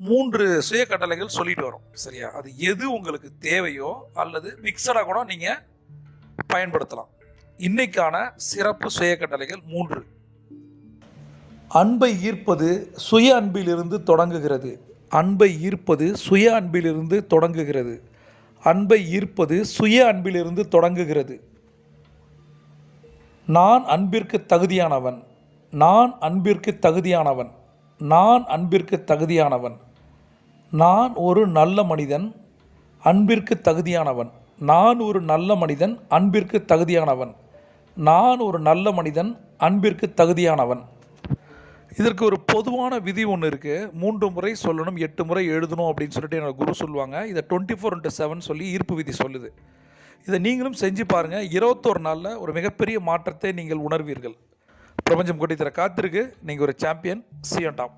3 சுய கட்டளைகள் சொல்லிட்டு வரோம். சரியா? அது எது உங்களுக்கு தேவையோ அல்லது மிக்சடாக கூட நீங்கள் பயன்படுத்தலாம். இன்னைக்கான சிறப்பு சுய கட்டளைகள் 3. அன்பை ஈர்ப்பது சுய அன்பிலிருந்து தொடங்குகிறது. அன்பை ஈர்ப்பது சுய அன்பிலிருந்து தொடங்குகிறது. அன்பை ஈர்ப்பது சுய அன்பிலிருந்து தொடங்குகிறது. நான் அன்பிற்கு தகுதியானவன். நான் அன்பிற்கு தகுதியானவன். நான் அன்பிற்கு தகுதியானவன். நான் ஒரு நல்ல மனிதன், அன்பிற்கு தகுதியானவன். நான் ஒரு நல்ல மனிதன், அன்பிற்கு தகுதியானவன். நான் ஒரு நல்ல மனிதன், அன்பிற்கு தகுதியானவன். இதற்கு ஒரு பொதுவான விதி ஒன்று இருக்குது. 3 முறை சொல்லணும், 8 முறை எழுதணும் அப்படின்னு சொல்லிட்டு என்னோட குரு சொல்லுவாங்க. இதை 24/7 சொல்லி ஈர்ப்பு விதி சொல்லுது. இதை நீங்களும் செஞ்சு பாருங்கள். 21 நாளில் ஒரு மிகப்பெரிய மாற்றத்தை நீங்கள் உணர்வீர்கள். பிரபஞ்சம் கொட்டி தர காத்திருக்கு. நீங்கள் ஒரு champion. See you on top.